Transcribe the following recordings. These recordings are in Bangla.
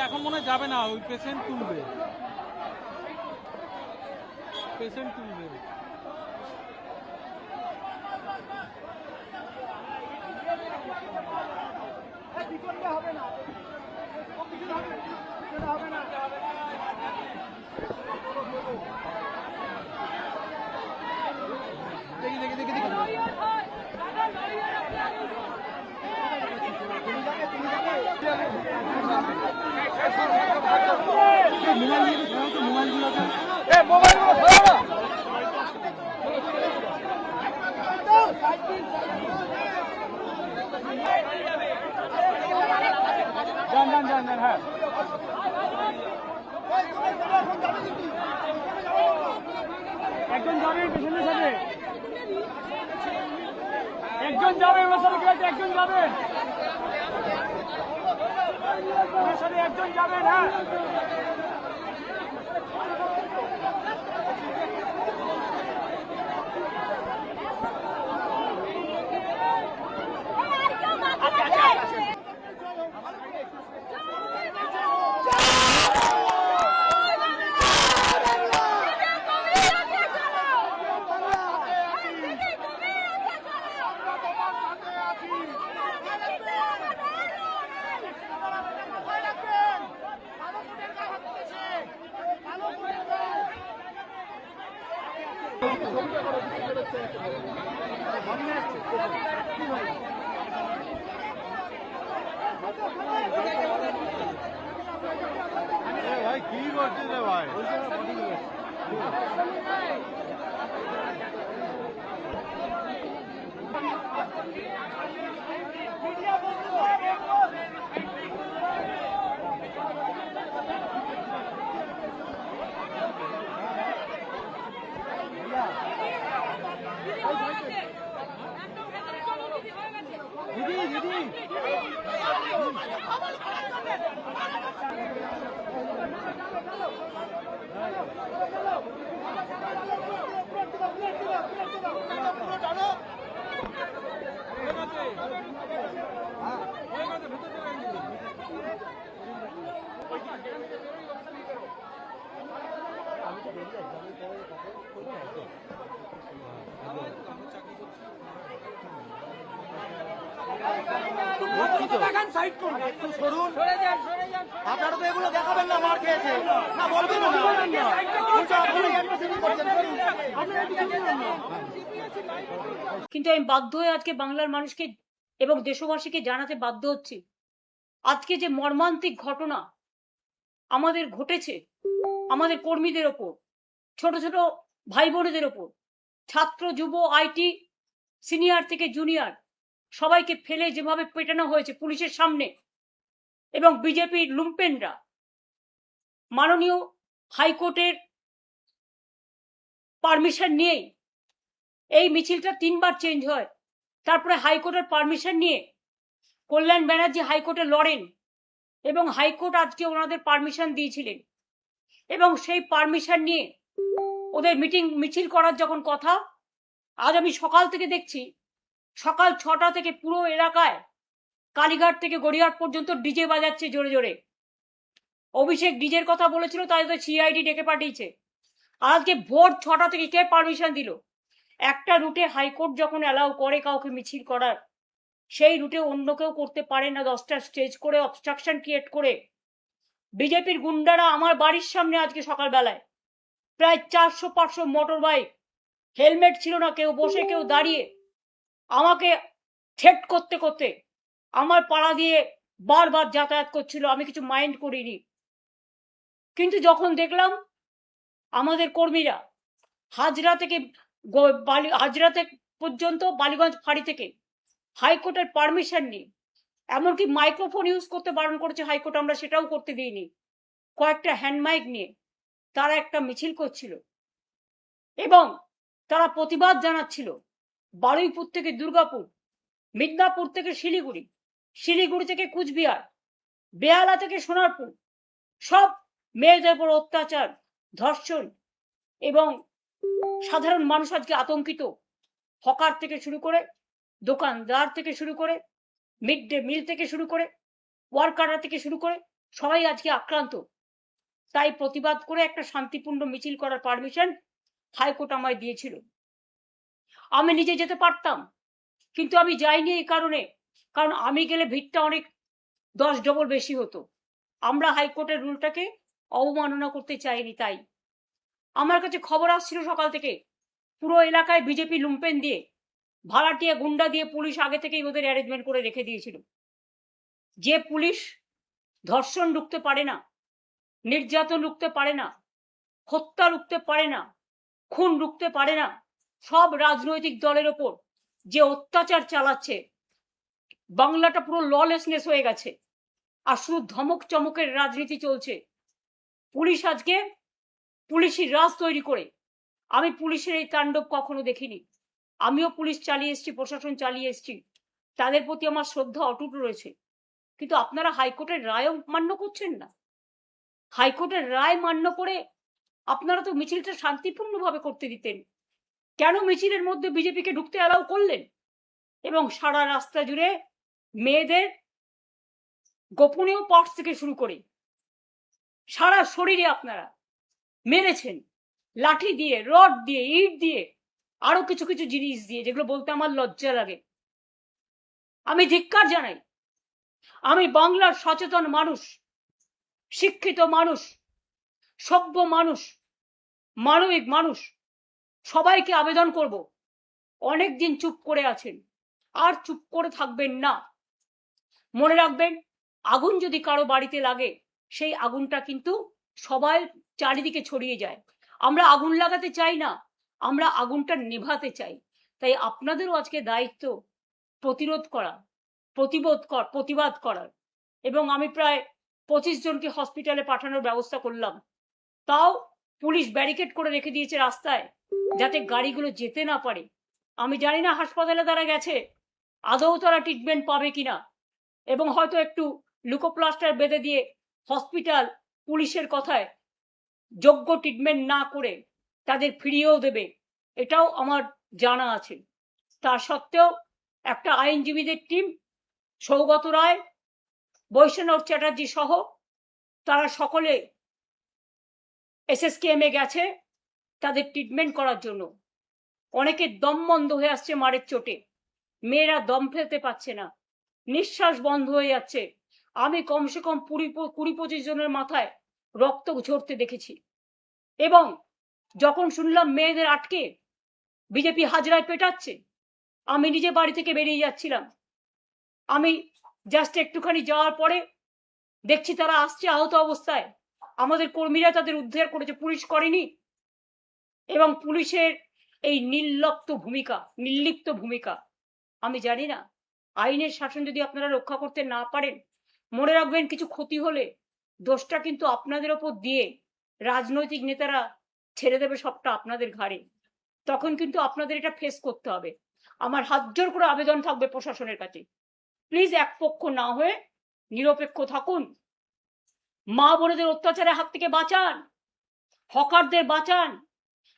এখন মনে যাবে না, ওই পেশেন্ট তুলবে। হ্যাঁ, একজন যাবে পেছনের সাথে, একজন যাবে ওর সাথে, একজন যাবে ওর সাথে, একজন যাবেন। হ্যাঁ, ভাই কি করছিস রে ভাই? আপনারা তো এগুলো দেখাবেন না, মার খেয়েছে না বলবেন না। কিন্তু আমি বাধ্য হয়ে আজকে বাংলার মানুষকে এবং দেশবাসীকে জানাতে বাধ্য হচ্ছি, আজকে যে মর্মান্তিক ঘটনা আমাদের ঘটেছে, আমাদের কর্মীদের ওপর, ছোট ছোট ভাই বোনেদের ওপর, ছাত্র যুব আইটি সিনিয়র থেকে জুনিয়র সবাইকে ফেলে যেভাবে পেটানো হয়েছে পুলিশের সামনে, এবং বিজেপির লুম্পেনরা মাননীয় হাইকোর্টের পারমিশন নিয়েই এই মিছিলটা 3 বার চেঞ্জ হয়, তারপরে হাইকোর্টের পারমিশন নিয়ে কল্যাণ ব্যানার্জি হাইকোর্টে লড়েন এবং হাইকোর্ট আজকে ওনাদের পারমিশন দিয়েছিলেন, এবং সেই পারমিশন নিয়ে ওদের মিছিল করার যখন কথা, আজ আমি সকাল থেকে দেখছি সকাল 6টা থেকে পুরো এলাকায় কালীঘাট থেকে গড়িয়াহাট পর্যন্ত ডিজে বাজাচ্ছে জোরে জোরে। অভিষেক ডিজের কথা বলেছিল, তাই তো সিআইডি ডেকে পাঠিয়েছে। আজকে ভোর 6টা থেকে কে পারমিশন দিল? একটা রুটে হাইকোর্ট যখন অ্যালাউ করে কাউকে মিছিল করার, সেই রুটে অন্য কেউ করতে পারে না। 10টা স্টেজ করে অবস্ট্রাকশন ক্রিয়েট করে বিজেপির গুন্ডারা আমার বাড়ির সামনে আজকে সকালবেলায় প্রায় 400-500 মোটর বাইক, হেলমেট ছিল না, কেউ বসে কেউ দাঁড়িয়ে, আমাকে থ্রেট করতে করতে আমার পাড়া দিয়ে বারবার যাতায়াত করছিল। আমি কিছু মাইন্ড করিনি, কিন্তু যখন দেখলাম আমাদের কর্মীরা হাজরা থেকে পর্যন্ত বালিগঞ্জ ফাঁড়ি থেকে হাইকোর্টের পারমিশন নিয়ে, এমনকি মাইক্রোফোন ইউজ করতে বারণ করেছে হাইকোর্ট, আমরা সেটাও করতে দিইনি, কয়েকটা হ্যান্ড মাইক নিয়ে তারা একটা মিছিল করছিল এবং তারা প্রতিবাদ জানাচ্ছিল। বারুইপুর থেকে দুর্গাপুর, মিদনাপুর থেকে শিলিগুড়ি, শিলিগুড়ি থেকে কুচবিহার, বেহালা থেকে সোনারপুর, সব মেয়েদের উপর অত্যাচার, ধর্ষণ এবং সাধারণ মানুষ আজকে আতঙ্কিত। হকার থেকে শুরু করে, দোকানদার থেকে শুরু করে, মিড ডে মিল থেকে শুরু করে, ওয়ার্কাররা থেকে শুরু করে সবাই আজকে আক্রান্ত। তাই প্রতিবাদ করে একটা শান্তিপূর্ণ মিছিল করার পারমিশন হাইকোর্ট আমায় দিয়েছিল। আমি নিজে যেতে পারতাম, কিন্তু আমি যাইনি এই কারণে, কারণ আমি গেলে ভিড়টা অনেক 10 ডবল বেশি হতো। আমরা হাইকোর্টের রুলটাকে অবমাননা করতে চাইনি। তাই আমার কাছে খবর আসছিল সকাল থেকে পুরো এলাকায় বিজেপি লুম্পেন দিয়ে, ভাড়াটিয়া গুন্ডা দিয়ে পুলিশ আগে থেকেই ওদের অ্যারেঞ্জমেন্ট করে রেখে দিয়েছিল। যে পুলিশ ধর্ষণ রুখতে পারে না, নির্যাতন রুখতে পারে না, হত্যা রুখতে পারে না, খুন রুখতে পারে না, সব রাজনৈতিক দলের ওপর যে অত্যাচার চালাচ্ছে, বাংলাটা পুরো ললেসনেস হয়ে গেছে আর শুধু ধমক চমকের রাজনীতি চলছে। পুলিশ আজকে পুলিশি রাজ তৈরি করে, আমি পুলিশের এই তাণ্ডব কখনো দেখিনি। আমিও পুলিশ চালিয়ে এসেছি, প্রশাসন চালিয়ে এসেছি, তাদের প্রতি আমার শ্রদ্ধা অটুট রয়েছে। কিন্তু আপনারা হাইকোর্টের রায়ও মান্য করছেন না। হাইকোর্টের রায় মান্য করে আপনারা তো মিছিলটা শান্তিপূর্ণভাবে করতে দিতেন। কেন মিছিলের মধ্যে বিজেপিকে ঢুকতে অ্যালাউ করলেন? এবং সারা রাস্তা জুড়ে মেয়েদের গোপনীয় পার্টস থেকে শুরু করে সারা শরীরে আপনারা মেরেছেন, লাঠি দিয়ে, রড দিয়ে, ইট দিয়ে, আরো কিছু কিছু জিনিস দিয়ে, যেগুলো বলতে আমার লজ্জা লাগে। আমি ধিক্কার জানাই। আমি বাংলার সচেতন মানুষ, শিক্ষিত মানুষ, সভ্য মানুষ, মানবিক মানুষ, সবাইকে আবেদন করব, অনেকদিন চুপ করে আছেন, আর চুপ করে থাকবেন না। মনে রাখবেন, আগুন যদি কারো বাড়িতে লাগে, সেই আগুনটা কিন্তু সবাই চারিদিকে ছড়িয়ে যায়। আমরা আগুন লাগাতে চাই না, আমরা আগুনটা নেভাতে চাই। তাই আপনাদেরও আজকে দায়িত্ব প্রতিরোধ করা, প্রতিবাদ করার। এবং আমি প্রায় 25 জনকে হসপিটালে পাঠানোর ব্যবস্থা করলাম। তাও পুলিশ ব্যারিকেড করে রেখে দিয়েছে রাস্তায়, যাতে গাড়িগুলো যেতে না পারে। আমি জানি না হাসপাতালে তারা গেছে, আদৌ তারা ট্রিটমেন্ট পাবে কিনা, এবং হয়তো একটু লুকোপ্লাস্টার বেঁধে দিয়ে হসপিটাল পুলিশের কথায় যোগ্য ট্রিটমেন্ট না করে তাদের ফিরিয়েও দেবে, এটাও আমার জানা আছে। তা সত্ত্বেও একটা আইনজীবীদের টিম, সৌগত রায়, বৈষ্ণব চ্যাটার্জি সহ, তারা সকলে SSKM এ গেছে তাদের ট্রিটমেন্ট করার জন্য। অনেকের দম বন্ধ হয়ে আসছে মারের চোটে, মেয়েরা দম ফেলতে পারছে না, নিঃশ্বাস বন্ধ হয়ে যাচ্ছে। আমি কমসে কম 20-25 জনের মাথায় রক্ত ঝরতে দেখেছি। এবং যখন শুনলাম মেয়েদের আটকে বিজেপি হাজরায় পেটাচ্ছে, আমি নিজে বাড়ি থেকে বেরিয়ে যাচ্ছিলাম। আমি জাস্ট একটুখানি যাওয়ার পরে দেখছি তারা আসছে আহত অবস্থায়। আমাদের কর্মীরা তাদের উদ্ধার করেছে, পুলিশ করেনি। এবং পুলিশের এই নির্লিপ্ত ভূমিকা, আমি জানি না, আইনের শাসন যদি আপনারা রক্ষা করতে না পারেন, মনে রাখবেন কিছু ক্ষতি হলে দোষটা কিন্তু আপনাদের ওপর দিয়ে রাজনৈতিক নেতারা ছেড়ে দেবে সবটা আপনাদের ঘাড়ে। তখন কিন্তু আপনাদের এটা ফেস করতে হবে। আমার হাত জোর করে আবেদন থাকবে প্রশাসনের কাছে, প্লিজ এক পক্ষ না হয়ে নিরপেক্ষ থাকুন। মা বোনেদের অত্যাচারের হাত থেকে বাঁচান, হকারদের বাঁচান,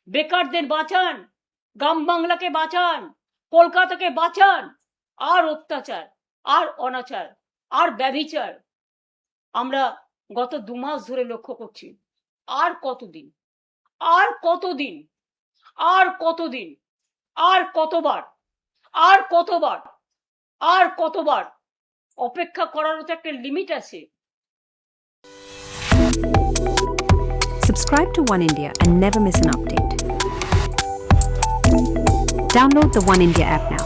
বেকারদের বাঁচান, গ্রাম বাংলাকে বাঁচান, কলকাতাকে বাঁচান। আর অত্যাচার, আর অনাচার, আর ব্যভিচার আমরা গত 2 মাস ধরে লক্ষ্য করছি। আর কতদিন, আর কতদিন, আর কতদিন, আর কতবার, আর কতবার, আর কতবার অপেক্ষা করারও তো একটা লিমিট আছে। Subscribe to One India and never miss an update. Download the One India app now.